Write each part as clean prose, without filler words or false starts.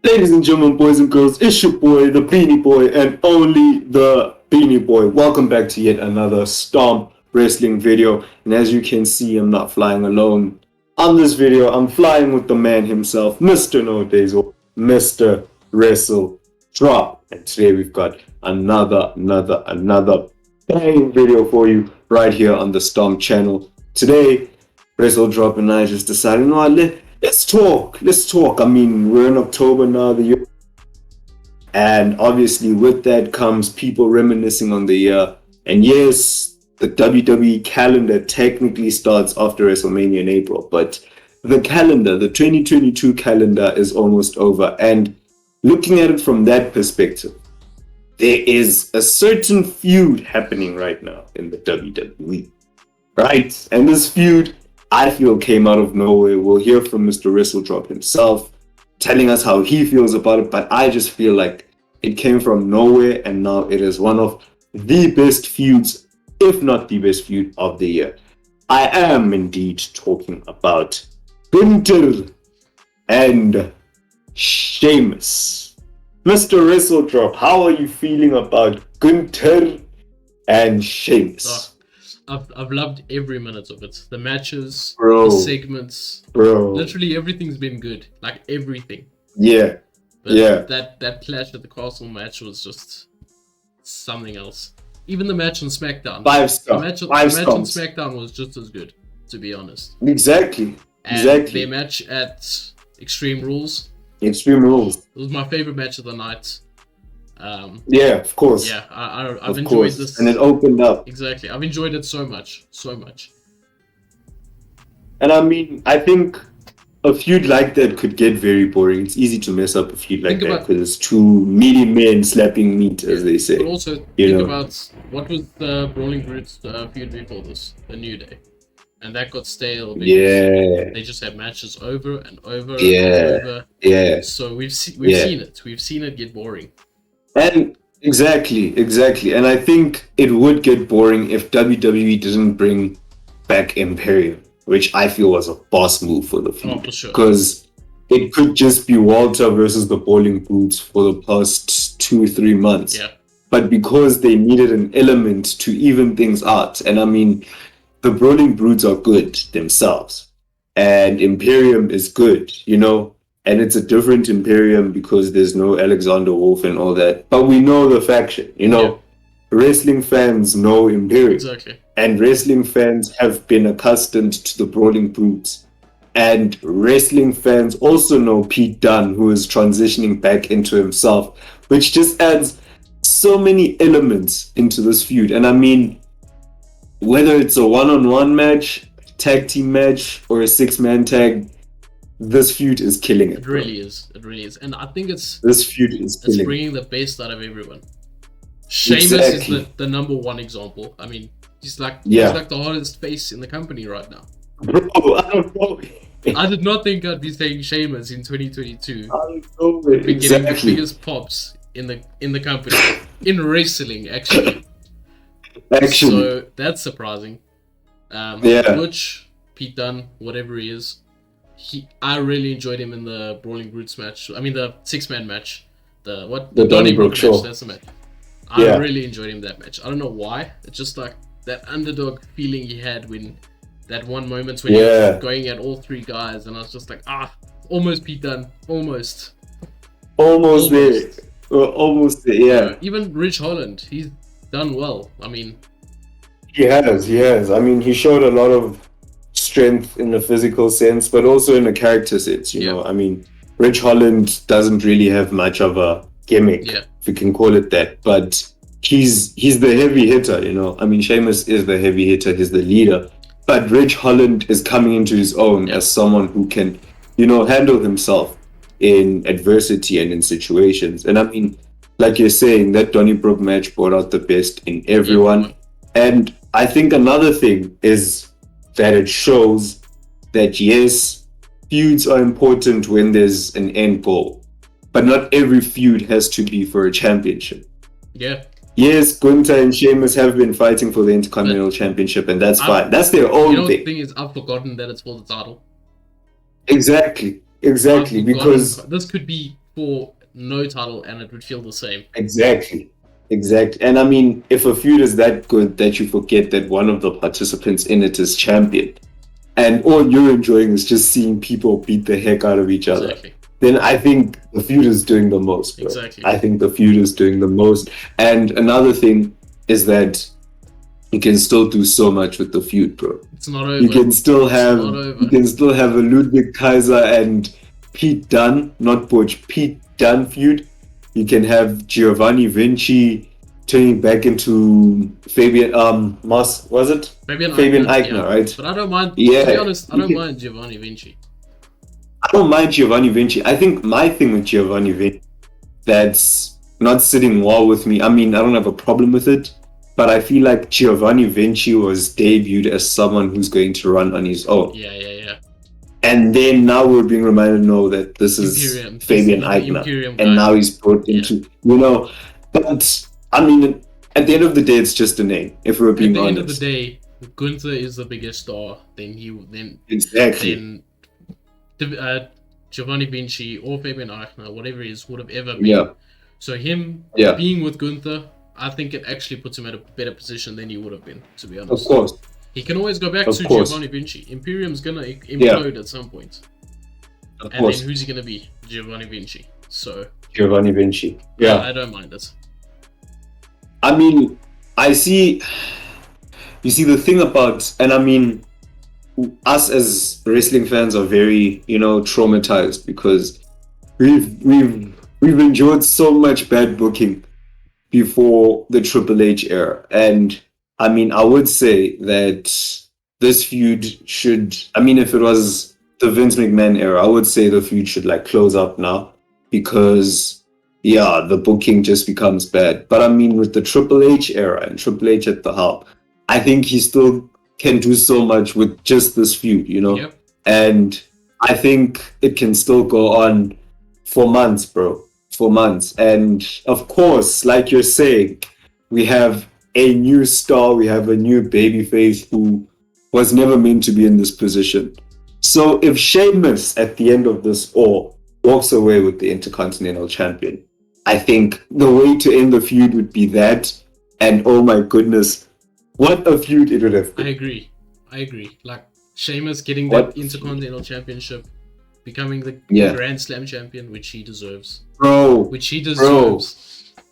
Ladies and gentlemen, boys and girls, it's your boy, the Beanie Boy, and only the Beanie Boy. Welcome back to yet another Stomp Wrestling video. And as you can see, I'm not flying alone. On this video, I'm flying with the man himself, Mr. No Days Off, Mr. WrestleDrop. And today we've got another banging video for you right here on the Stomp channel. Today, WrestleDrop and I just decided, you know what, let's talk. I mean, we're in October now, the year, and obviously with that comes people reminiscing on the year. And yes, the WWE calendar technically starts after WrestleMania in April, but the 2022 calendar is almost over. And looking at it from that perspective, there is a certain feud happening right now in the WWE, right? And this feud, I feel, came out of nowhere. We'll hear from Mr. WrestleDrop himself telling us how he feels about it, but I just feel like it came from nowhere, and now it is one of the best feuds, if not the best feud of the year. I am indeed talking about Gunther and Sheamus. Mr. WrestleDrop, how are you feeling about Gunther and Sheamus? I've loved every minute of it. The matches, Bro. the segments, Bro. literally everything's been good. Like everything. Yeah. But Yeah. That clash at the castle match was just something else. Even the match on SmackDown. Five stars. The match on SmackDown was just as good, to be honest. Exactly. And their match at Extreme Rules. Extreme Rules. It was my favorite match of the night. Yeah, of course. Yeah, I've enjoyed this. And it opened up. Exactly. I've enjoyed it so much. And I mean, I think a feud like that could get very boring. It's easy to mess up a feud like that because it's two meaty men slapping meat, as they say. But also think about what was the Rolling Broods feud before this, the New Day. And that got stale because they just had matches over and over and over. Yeah. So we've seen it. We've seen it get boring. And exactly. And I think it would get boring if WWE didn't bring back Imperium, which I feel was a boss move for the feud. Oh, for sure. Because it could just be Walter versus the Rolling Broods for the past 2-3 months. Yeah. But because they needed an element to even things out, and I mean, the Rolling Broods are good themselves, and Imperium is good, and it's a different Imperium because there's no Alexander Wolf and all that. But we know the faction, Wrestling fans know Imperium. Exactly. And wrestling fans have been accustomed to the Brawling Brutes. And wrestling fans also know Pete Dunne, who is transitioning back into himself, which just adds so many elements into this feud. And I mean, whether it's a one-on-one match, tag team match, or a 6-man tag, this feud is killing it. It really is. And I think it's bringing the best out of everyone. Sheamus is the number one example. I mean, he's like the hardest face in the company right now. Bro, I don't know. I did not think I'd be saying Sheamus in 2022. I don't know. Getting the biggest pops in the company in wrestling, actually. So that's surprising. Butch, Pete Dunne, whatever he is, I really enjoyed him in the Brawling Brutes match. I mean, the 6-man match, the Donnybrook match. That's the match. I really enjoyed him that match. I don't know why. It's just like that underdog feeling he had when that one moment when he was going at all 3 guys, and I was just like, almost Pete Dunne, almost there. Almost there. Yeah. Even Rich Holland, he's done well. I mean, he has. I mean, he showed a lot of strength in the physical sense, but also in the character sense. You know, I mean, Rich Holland doesn't really have much of a gimmick, if you can call it that, but he's the heavy hitter. I mean, Sheamus is the heavy hitter. He's the leader, but Rich Holland is coming into his own as someone who can, handle himself in adversity and in situations. And I mean, like you're saying, that Donnybrook match brought out the best in everyone. And I think another thing is that it shows that yes, feuds are important when there's an end goal, but not every feud has to be for a championship. Yeah. Yes, Gunther and Sheamus have been fighting for the Intercontinental Championship, and that's fine. That's their own thing. The thing is, I've forgotten that it's for the title. Exactly. Because this could be for no title and it would feel the same. Exactly. And I mean, if a feud is that good that you forget that one of the participants in it is champion, and all you're enjoying is just seeing people beat the heck out of each other, then I think the feud is doing the most, bro. Exactly. I think the feud is doing the most. And another thing is that you can still do so much with the feud, bro. It's not over. You can still have a Ludwig Kaiser and Pete Dunn, not Butch, Pete Dunn feud. You can have Giovanni Vinci turning back into Fabian Moss, was it? Fabian Eichner, right? But I don't mind. Yeah. To be honest, I don't mind Giovanni Vinci. I don't mind Giovanni Vinci. I think my thing with Giovanni Vinci that's not sitting well with me. I mean, I don't have a problem with it, but I feel like Giovanni Vinci was debuted as someone who's going to run on his own. Yeah. And then now we're being reminded, no, that this is Fabian Eichner. And now he's brought into, but I mean, at the end of the day, it's just a name, if we're being honest. At the end of the day, Gunther is the biggest star, then Giovanni Vinci or Fabian Eichner, whatever it is, would have ever been. Yeah. So him being with Gunther, I think it actually puts him at a better position than he would have been, to be honest. Of course. He can always go back to Giovanni Vinci. Imperium's gonna implode at some point. Then who's he gonna be? Giovanni Vinci. So Giovanni Vinci. Yeah. I don't mind it. I mean, you see the thing about, and I mean, us as wrestling fans are very, traumatized because we've enjoyed so much bad booking before the Triple H era. And I mean, I would say that this feud should, I mean, if it was the Vince McMahon era, I would say the feud should close up now because the booking just becomes bad. But I mean, with the Triple H era and Triple H at the helm, I think he still can do so much with just this feud, Yep. And I think it can still go on for months, bro. For months. And of course, like you're saying, we have a new star, we have a new babyface who was never meant to be in this position. So if Sheamus at the end of this all walks away with the Intercontinental Champion, I think the way to end the feud would be that. And oh my goodness, what a feud it would have been. I agree. Like Sheamus getting that Intercontinental Championship, becoming the Grand Slam champion, which he deserves. Bro.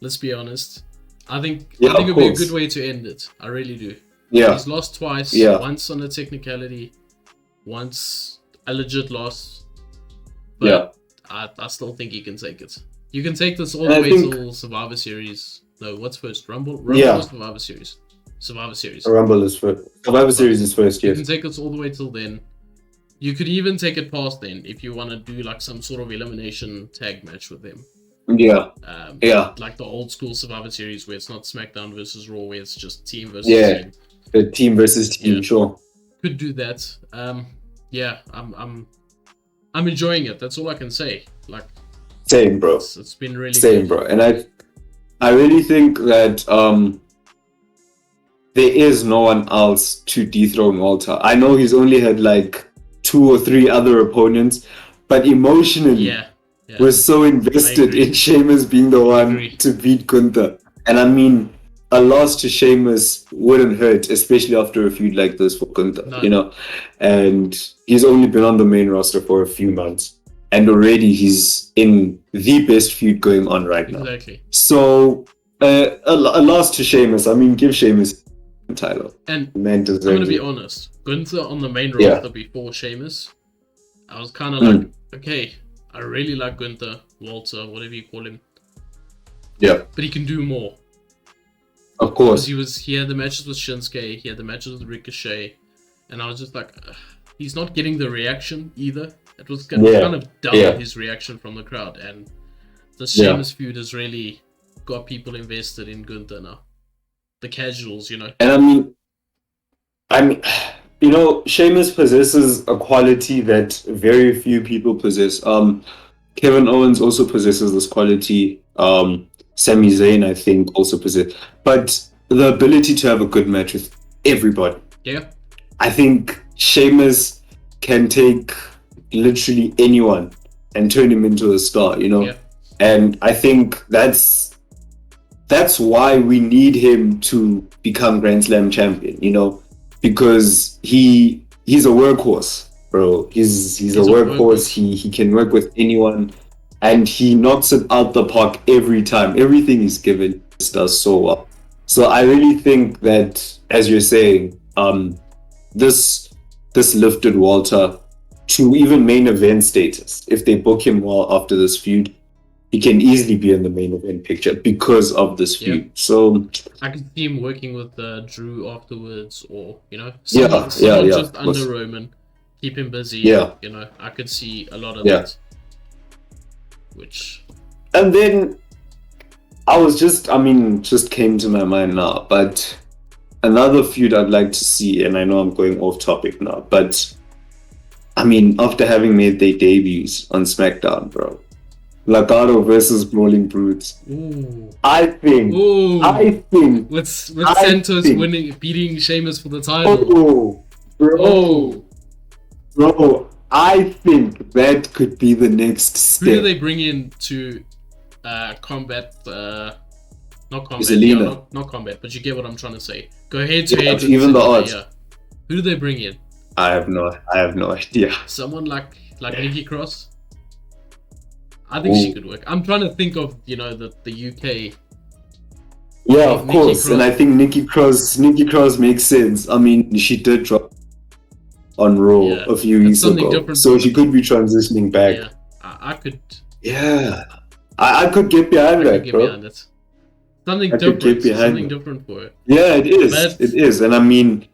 Let's be honest. I think it would be a good way to end it. I really do. Yeah. He's lost twice. Yeah. Once on a technicality, once a legit loss. But I still think he can take it. You can take this all the way till Survivor Series. No, what's first? Rumble or Survivor Series? Survivor Series. Rumble is first. Survivor Series is first, yes. You can take us all the way till then. You could even take it past then if you want to do some sort of elimination tag match with them. Yeah. Like the old school Survivor Series where it's not SmackDown versus Raw, where it's just team versus team. The team versus team, sure. Could do that. I'm enjoying it. That's all I can say. Same, bro. It's been really same, good. Bro. And I really think that there is no one else to dethrone Walter. I know he's only had 2 or 3 other opponents, but emotionally we're so invested in Sheamus being the one to beat Gunther. And I mean, a loss to Sheamus wouldn't hurt, especially after a feud like this for Gunther, And he's only been on the main roster for a few months. And already he's in the best feud going on right now. Exactly. So, a loss to Sheamus, I mean, give Sheamus the title. And man I'm going to be honest, Gunther on the main roster before Sheamus, I was kind of okay, I really like Gunther, Walter, whatever you call him. Yeah. But he can do more. Of course. Because he had the matches with Shinsuke, he had the matches with Ricochet, and I was just like, he's not getting the reaction either. It was kind of dull, his reaction from the crowd, and the Sheamus feud has really got people invested in Gunther now. The casuals, And I mean, Sheamus possesses a quality that very few people possess. Kevin Owens also possesses this quality. Sami Zayn, I think, also possesses. But the ability to have a good match with everybody. Yeah. I think Sheamus can take literally anyone and turn him into a star, And I think that's why we need him to become Grand Slam champion, you know, because he's a workhorse, bro. He's a workhorse. He can work with anyone, and he knocks it out the park every time. Everything he's given, he just does so well. So I really think that, as you're saying, this lifted Walter to even main event status. If they book him well after this feud, he can easily be in the main event picture because of this feud. So I could see him working with Drew afterwards, or someone just under Roman, keep him busy. Yeah, I could see a lot of that. And then just came to my mind now, but another feud I'd like to see, and I know I'm going off topic now, but after having made their debuts on SmackDown, bro, Legato versus Rolling Broods. Ooh. I think with Santos beating Sheamus for the title. Bro, I think that could be the next step. Who do they bring in to combat? Not combat. Yeah, not combat, but you get what I'm trying to say. Go head to head. Even the odds. Yeah. Who do they bring in? I have no idea. Someone like Nikki Cross. I think she could work. I'm trying to think of the UK. Yeah, of course, and I think Nikki Cross makes sense. She did drop on Raw a few weeks ago, so she could be transitioning back. Yeah, I could. Yeah, I could get behind that, bro. Behind it. Something different for it. Yeah, it is, and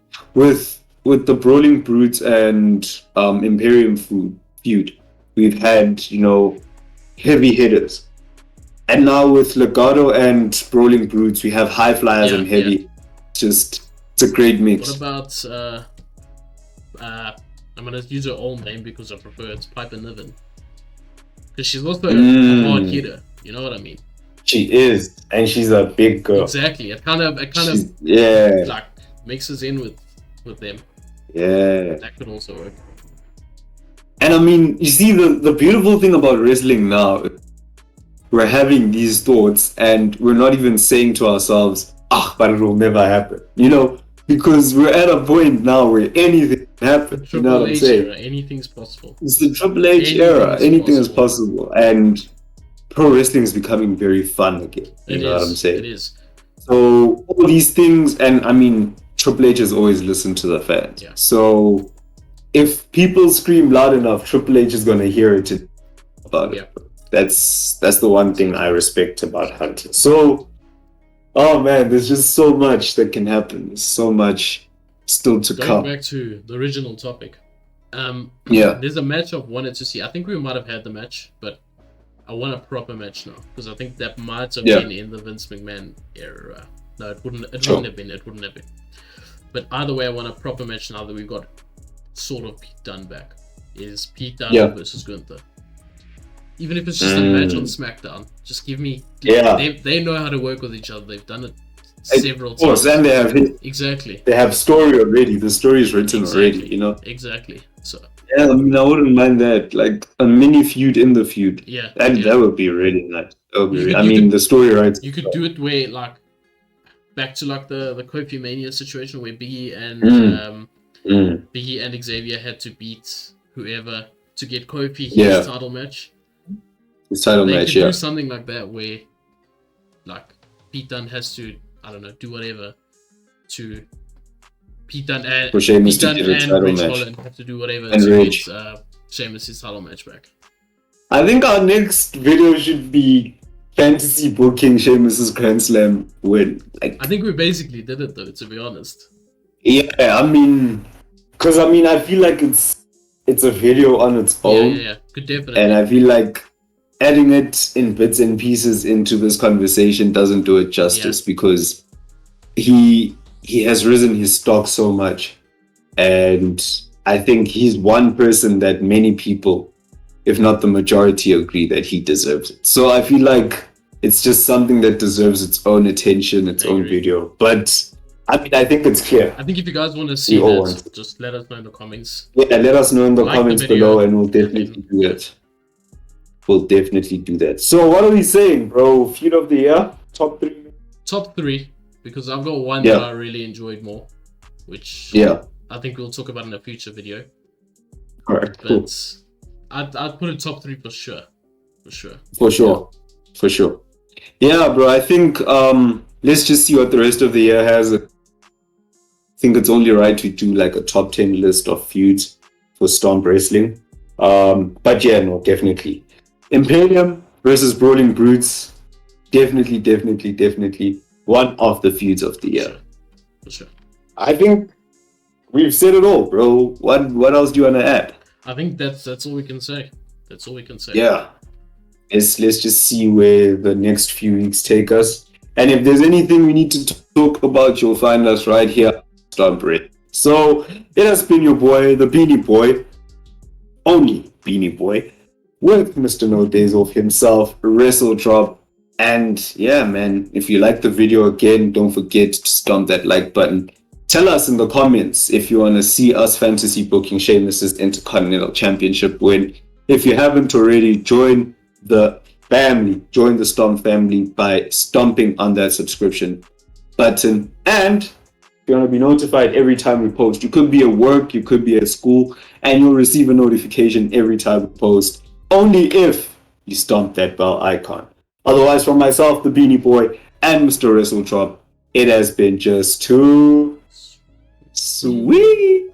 with the Rolling Broods and Imperium feud, we've had heavy hitters, and now with Legato and Rolling Broods, we have high flyers and heavy. It's a great mix. What about I'm gonna use her old name because I prefer it. Piper Niven, because she's also a hard hitter. You know what I mean? She is, and she's a big girl. Exactly. It kind of like mixes in with them. Yeah, that could also work. And you see, the beautiful thing about wrestling now, we're having these thoughts and we're not even saying to ourselves, but it will never happen, because we're at a point now where anything can happen. You know what I'm saying? Era, anything's possible. It's the Triple H era. Anything is possible. And pro wrestling is becoming very fun again. You know what I'm saying? It is. So all these things, and Triple H has always listened to the fans. Yeah. So if people scream loud enough, Triple H is going to hear it about it. That's the one thing I respect about Hunter. So, oh man, there's just so much that can happen. There's so much still to come. Going back to the original topic. There's a match I've wanted to see. I think we might have had the match, but I want a proper match now, because I think that might have been in the Vince McMahon era. No, it wouldn't have been. But either way, I want a proper match now that we've got sort of Pete Dunne back. Is Pete Dunne versus Gunther. Even if it's just a match on SmackDown, just give me. They know how to work with each other. They've done it several times. And they have exactly. They have story already. The story is written already. Exactly. So. Yeah, I wouldn't mind that. Like a mini feud in the feud. Yeah. That would be really nice. The story writes. You could do it where back to the Kofi Mania situation where Biggie and Xavier had to beat whoever to get Kofi his title match. His title match, do something like that where Pete Dunne has to, I don't know, do whatever to Pete Dunne and Rich Holland have to do whatever to get Sheamus his title match back. I think our next video should be fantasy booking Sheamus's Grand Slam win. I think we basically did it though, to be honest. Yeah, because I feel like it's a video on its own. Yeah, could definitely. And I feel like adding it in bits and pieces into this conversation doesn't do it justice, because he has risen his stock so much, and I think he's one person that many people, if not the majority, agree that he deserves it. So I feel like it's just something that deserves its own attention, its own video. But I think it's clear. I think if you guys want to see that, just let us know in the comments. Yeah, let us know in the comments below, and we'll definitely do it. we'll definitely do that. So what are we saying, bro? Feud of the year? Top 3? Top 3, because I've got one that I really enjoyed more, which I think we'll talk about in a future video. Alright, but cool. I'd put it top 3 for sure. For sure. Yeah, bro, I think let's just see what the rest of the year has. I think it's only right to do like a top 10 list of feuds for Stomp Wrestling. But yeah, no, definitely. Imperium versus Rolling Broods. Definitely one of the feuds of the year. For sure. I think we've said it all, bro. What else do you want to add? I think that's all we can say. That's all we can say. Yeah. Let's just see where the next few weeks take us. And if there's anything we need to talk about, you'll find us right here. Stomp Wrestling. So it has been your boy, the Beanie Boy, only Beanie Boy, with Mr. No Days Off himself, WrestleDrop. And yeah, man, if you like the video, again, don't forget to stomp that like button. Tell us in the comments if you want to see us fantasy booking Sheamus' Intercontinental Championship win. If you haven't already, join the family, join the Stomp family by stomping on that subscription button. And if you want to be notified every time we post, you could be at work, you could be at school, and you'll receive a notification every time we post, only if you stomp that bell icon. Otherwise, from myself, the Beanie Boy, and Mr. WrestleDrop, it has been just too sweet.